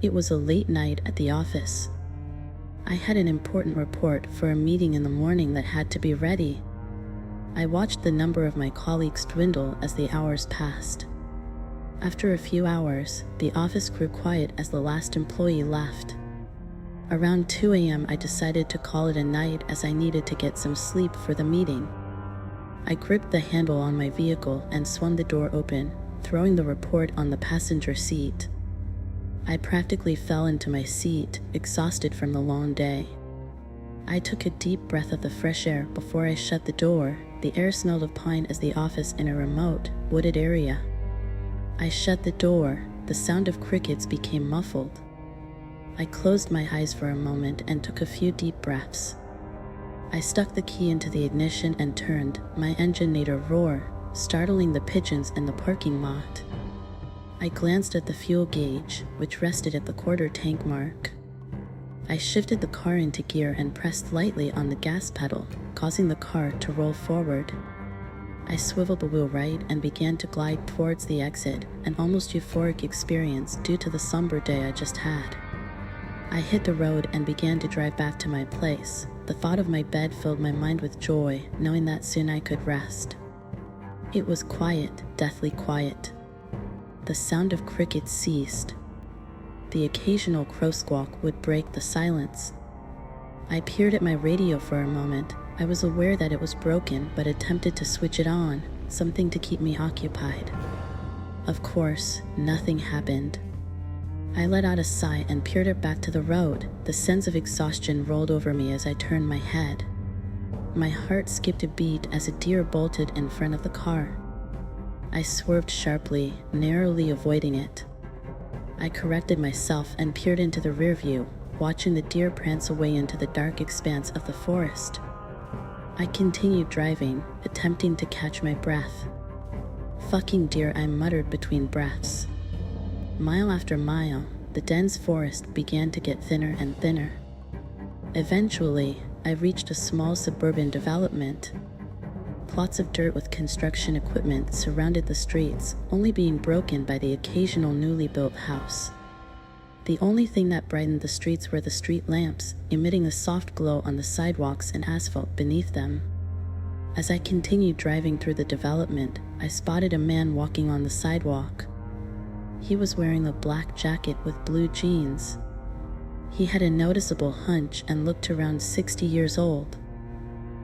It was a late night at the office. I had an important report for a meeting in the morning that had to be ready. I watched the number of my colleagues dwindle as the hours passed. After a few hours, the office grew quiet as the last employee left. Around 2 a.m. I decided to call it a night as I needed to get some sleep for the meeting. I gripped the handle on my vehicle and swung the door open, throwing the report on the passenger seat. I practically fell into my seat, exhausted from the long day. I took a deep breath of the fresh air before I shut the door. The air smelled of pine as the office in a remote, wooded area. I shut the door. The sound of crickets became muffled. I closed my eyes for a moment and took a few deep breaths. I stuck the key into the ignition and turned. My engine made a roar, startling the pigeons in the parking lot. I glanced at the fuel gauge, which rested at the quarter tank mark. I shifted the car into gear and pressed lightly on the gas pedal, causing the car to roll forward. I swiveled the wheel right and began to glide towards the exit, an almost euphoric experience due to the somber day I just had. I hit the road and began to drive back to my place. The thought of my bed filled my mind with joy, knowing that soon I could rest. It was quiet, deathly quiet. The sound of crickets ceased. The occasional crow squawk would break the silence. I peered at my radio for a moment. I was aware that it was broken, but attempted to switch it on, something to keep me occupied. Of course, nothing happened. I let out a sigh and peered it back to the road. The sense of exhaustion rolled over me as I turned my head. My heart skipped a beat as a deer bolted in front of the car. I swerved sharply, narrowly avoiding it. I corrected myself and peered into the rear view, watching the deer prance away into the dark expanse of the forest. I continued driving, attempting to catch my breath. "Fucking deer," I muttered between breaths. Mile after mile, the dense forest began to get thinner and thinner. Eventually, I reached a small suburban development. Plots of dirt with construction equipment surrounded the streets, only being broken by the occasional newly built house. The only thing that brightened the streets were the street lamps, emitting a soft glow on the sidewalks and asphalt beneath them. As I continued driving through the development, I spotted a man walking on the sidewalk. He was wearing a black jacket with blue jeans. He had a noticeable hunch and looked around 60 years old.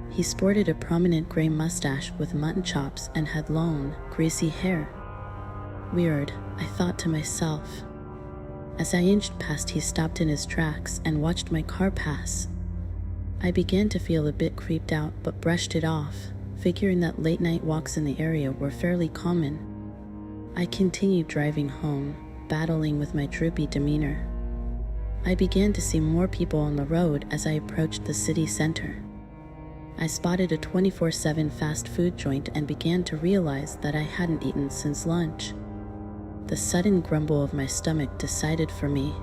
He sported a prominent gray mustache with mutton chops and had long, greasy hair. Weird, I thought to myself. As I inched past, he stopped in his tracks and watched my car pass. I began to feel a bit creeped out, but brushed it off, figuring that late-night walks in the area were fairly common. I continued driving home, battling with my droopy demeanor. I began to see more people on the road as I approached the city center. I spotted a 24/7 fast food joint and began to realize that I hadn't eaten since lunch. The sudden grumble of my stomach decided for me.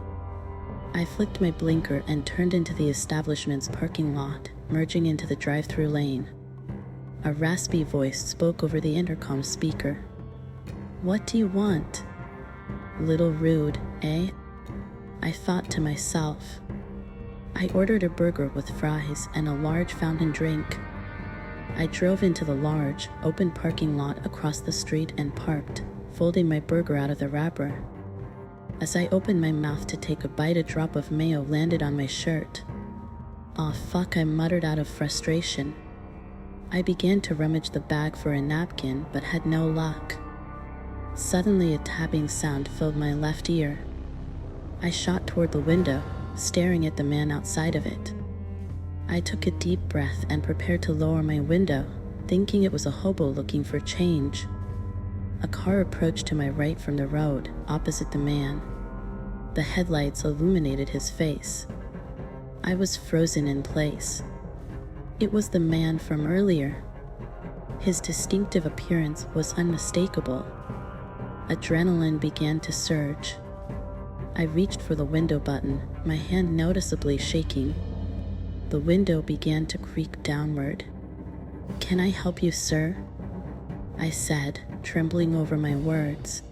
I flicked my blinker and turned into the establishment's parking lot, merging into the drive-through lane. A raspy voice spoke over the intercom speaker. "What do you want?" Little rude, eh? I thought to myself. I ordered a burger with fries and a large fountain drink. I drove into the large, open parking lot across the street and parked, folding my burger out of the wrapper. As I opened my mouth to take a bite, a drop of mayo landed on my shirt. "Aw, fuck," I muttered out of frustration. I began to rummage the bag for a napkin, but had no luck. Suddenly, a tapping sound filled my left ear. I shot toward the window, staring at the man outside of it. I took a deep breath and prepared to lower my window, thinking it was a hobo looking for change. A car approached to my right from the road, opposite the man. The headlights illuminated his face. I was frozen in place. It was the man from earlier. His distinctive appearance was unmistakable. Adrenaline began to surge. I reached for the window button, my hand noticeably shaking. The window began to creak downward. "Can I help you, sir?" I said, trembling over my words.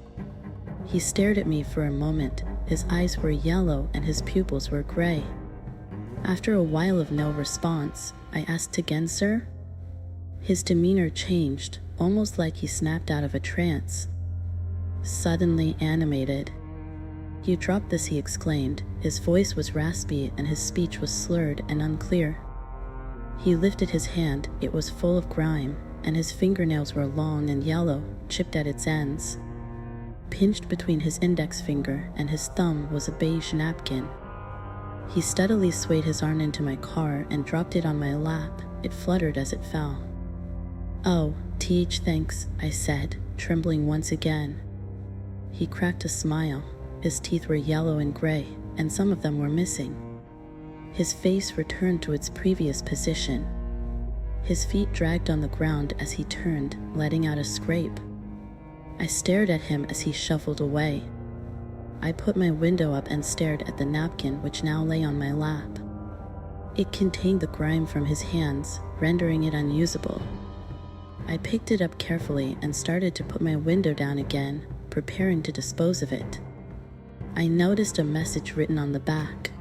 He stared at me for a moment, His eyes were yellow and his pupils were gray. After a while of no response, I asked again, "Sir?" His demeanor changed, almost like he snapped out of a trance. Suddenly animated. "You dropped this," he exclaimed. His voice was raspy and his speech was slurred and unclear. He lifted his hand. It was full of grime, and his fingernails were long and yellow, chipped at its ends. Pinched between his index finger and his thumb was a beige napkin. He steadily swayed his arm into my car and dropped it on my lap. It fluttered as it fell. "Oh, thanks," I said, trembling once again. He cracked a smile. His teeth were yellow and gray, and some of them were missing. His face returned to its previous position. His feet dragged on the ground as he turned, letting out a scrape. I stared at him as he shuffled away. I put my window up and stared at the napkin which now lay on my lap. It contained the grime from his hands, rendering it unusable. I picked it up carefully and started to put my window down again, preparing to dispose of it. I noticed a message written on the back.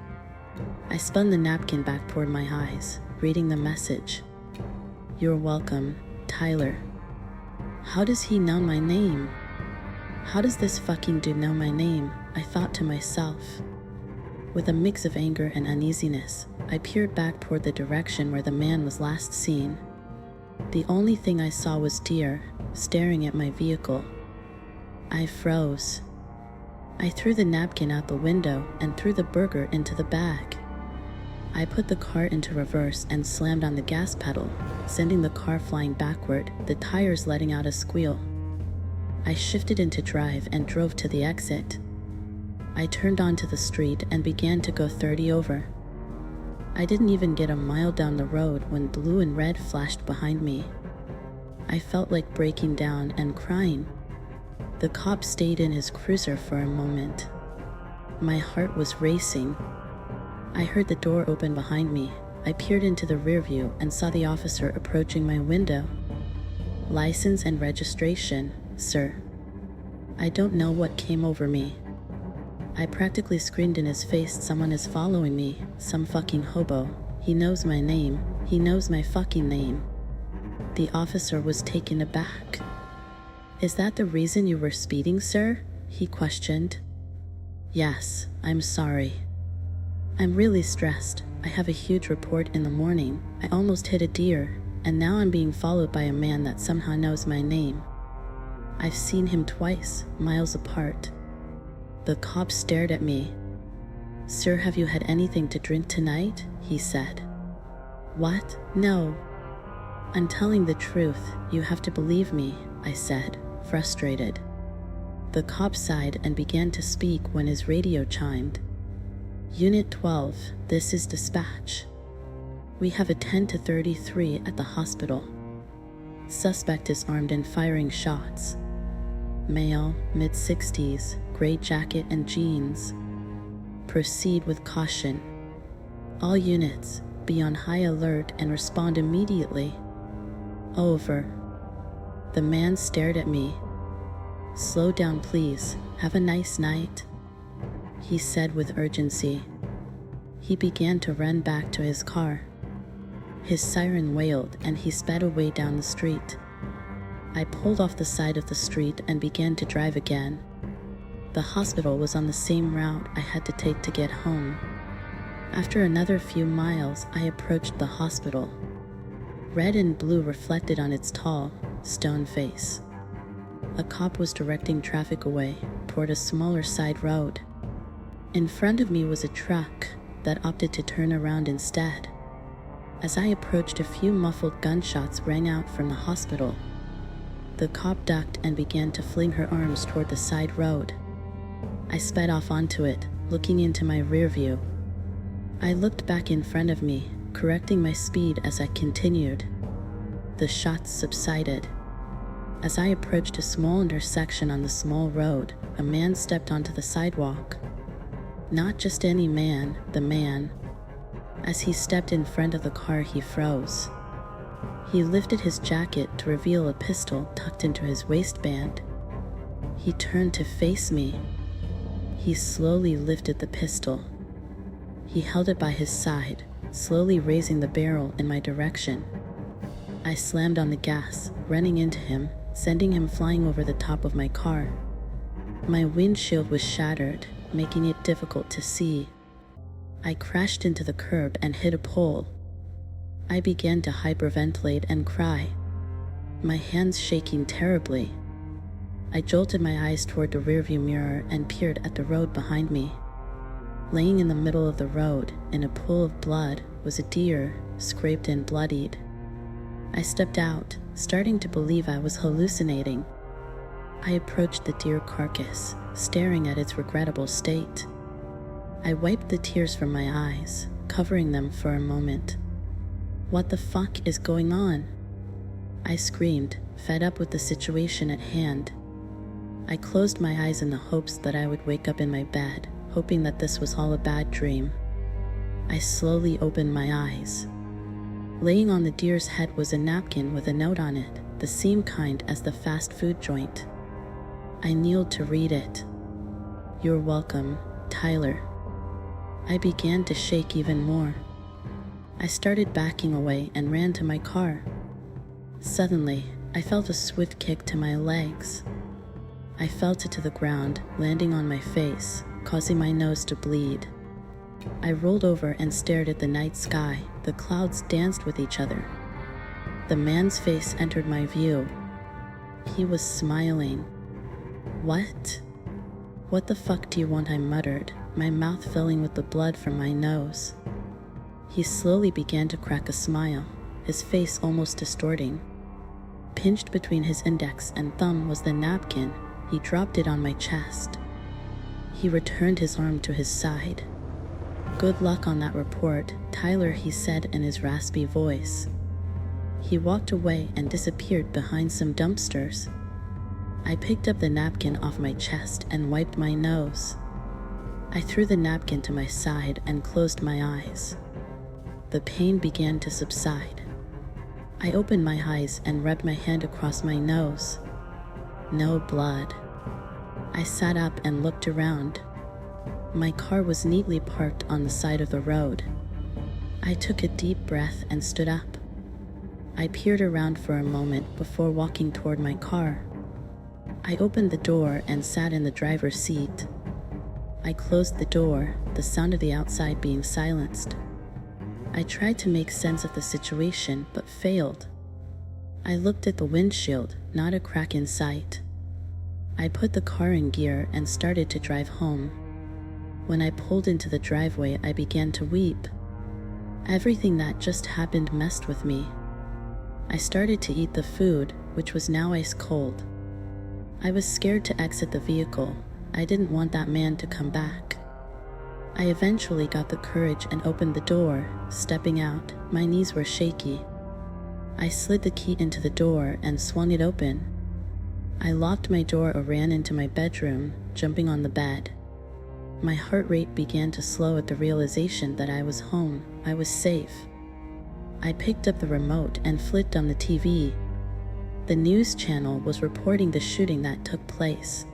I spun the napkin back toward my eyes, reading the message. "You're welcome, Tyler." How does he know my name? How does this fucking dude know my name? I thought to myself. With a mix of anger and uneasiness, I peered back toward the direction where the man was last seen. The only thing I saw was deer, staring at my vehicle. I froze. I threw the napkin out the window and threw the burger into the bag. I put the car into reverse and slammed on the gas pedal, sending the car flying backward, the tires letting out a squeal. I shifted into drive and drove to the exit. I turned onto the street and began to go 30 over. I didn't even get a mile down the road when blue and red flashed behind me. I felt like breaking down and crying. The cop stayed in his cruiser for a moment. My heart was racing. I heard the door open behind me. I peered into the rearview and saw the officer approaching my window. "License and registration, sir." I don't know what came over me. I practically screamed in his face, "Someone is following me, some fucking hobo. He knows my name. He knows my fucking name." The officer was taken aback. "Is that the reason you were speeding, sir?" he questioned. "Yes, I'm sorry. I'm really stressed. I have a huge report in the morning. I almost hit a deer, and now I'm being followed by a man that somehow knows my name. I've seen him twice, miles apart." The cop stared at me. "Sir, have you had anything to drink tonight?" he said. "What? No." "I'm telling the truth. You have to believe me," I said, frustrated. The cop sighed and began to speak when his radio chimed. "Unit 12, this is dispatch. We have a 10 to 33 at the hospital. Suspect is armed and firing shots. Male, mid-60s, gray jacket and jeans. Proceed with caution. All units, be on high alert and respond immediately. Over." The man stared at me. "Slow down, please. Have a nice night," he said with urgency. He began to run back to his car. His siren wailed and he sped away down the street. I pulled off the side of the street and began to drive again. The hospital was on the same route I had to take to get home. After another few miles, I approached the hospital. Red and blue reflected on its tall, stone face. A cop was directing traffic away toward a smaller side road. In front of me was a truck that opted to turn around instead. As I approached, a few muffled gunshots rang out from the hospital. The cop ducked and began to fling her arms toward the side road. I sped off onto it, looking into my rear view. I looked back in front of me, correcting my speed as I continued. The shots subsided. As I approached a small intersection on the small road, a man stepped onto the sidewalk. Not just any man, the man. As he stepped in front of the car, he froze. He lifted his jacket to reveal a pistol tucked into his waistband. He turned to face me. He slowly lifted the pistol. He held it by his side, slowly raising the barrel in my direction. I slammed on the gas, running into him, sending him flying over the top of my car. My windshield was shattered, making it difficult to see. I crashed into the curb and hit a pole. I began to hyperventilate and cry, my hands shaking terribly. I jolted my eyes toward the rearview mirror and peered at the road behind me. Laying in the middle of the road, in a pool of blood, was a deer, scraped and bloodied. I stepped out, starting to believe I was hallucinating. I approached the deer carcass, staring at its regrettable state. I wiped the tears from my eyes, covering them for a moment. What the fuck is going on? I screamed, fed up with the situation at hand. I closed my eyes in the hopes that I would wake up in my bed, hoping that this was all a bad dream. I slowly opened my eyes. Laying on the deer's head was a napkin with a note on it, the same kind as the fast food joint. I kneeled to read it. "You're welcome, Tyler." I began to shake even more. I started backing away and ran to my car. Suddenly, I felt a swift kick to my legs. I fell to the ground, landing on my face, causing my nose to bleed. I rolled over and stared at the night sky. The clouds danced with each other. The man's face entered my view. He was smiling. "What? What the fuck do you want?" I muttered, my mouth filling with the blood from my nose. He slowly began to crack a smile, his face almost distorting. Pinched between his index and thumb was the napkin. He dropped it on my chest. He returned his arm to his side. "Good luck on that report, Tyler," he said in his raspy voice. He walked away and disappeared behind some dumpsters. I picked up the napkin off my chest and wiped my nose. I threw the napkin to my side and closed my eyes. The pain began to subside. I opened my eyes and rubbed my hand across my nose. No blood. I sat up and looked around. My car was neatly parked on the side of the road. I took a deep breath and stood up. I peered around for a moment before walking toward my car. I opened the door and sat in the driver's seat. I closed the door, the sound of the outside being silenced. I tried to make sense of the situation, but failed. I looked at the windshield, not a crack in sight. I put the car in gear and started to drive home. When I pulled into the driveway, I began to weep. Everything that just happened messed with me. I started to eat the food, which was now ice cold. I was scared to exit the vehicle. I didn't want that man to come back. I eventually got the courage and opened the door. Stepping out, my knees were shaky. I slid the key into the door and swung it open. I locked my door or ran into my bedroom, jumping on the bed. My heart rate began to slow at the realization that I was home. I was safe. I picked up the remote and flipped on the TV. The news channel was reporting the shooting that took place.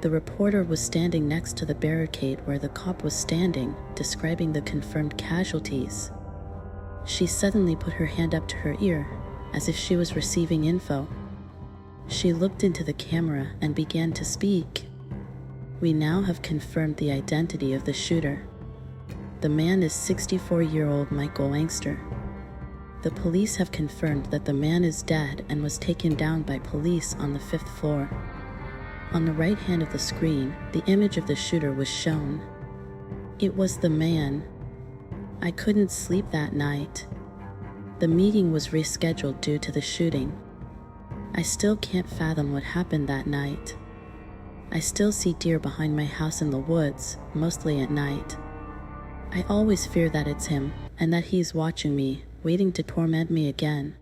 The reporter was standing next to the barricade where the cop was standing, describing the confirmed casualties. She suddenly put her hand up to her ear, as if she was receiving info. She looked into the camera and began to speak. "We now have confirmed the identity of the shooter. The man is 64-year-old Michael Angster. The police have confirmed that the man is dead and was taken down by police on the 5th floor. On the right hand of the screen, the image of the shooter was shown. It was the man. I couldn't sleep that night. The meeting was rescheduled due to the shooting. I still can't fathom what happened that night. I still see deer behind my house in the woods, mostly at night. I always fear that it's him, and that he's watching me, waiting to torment me again.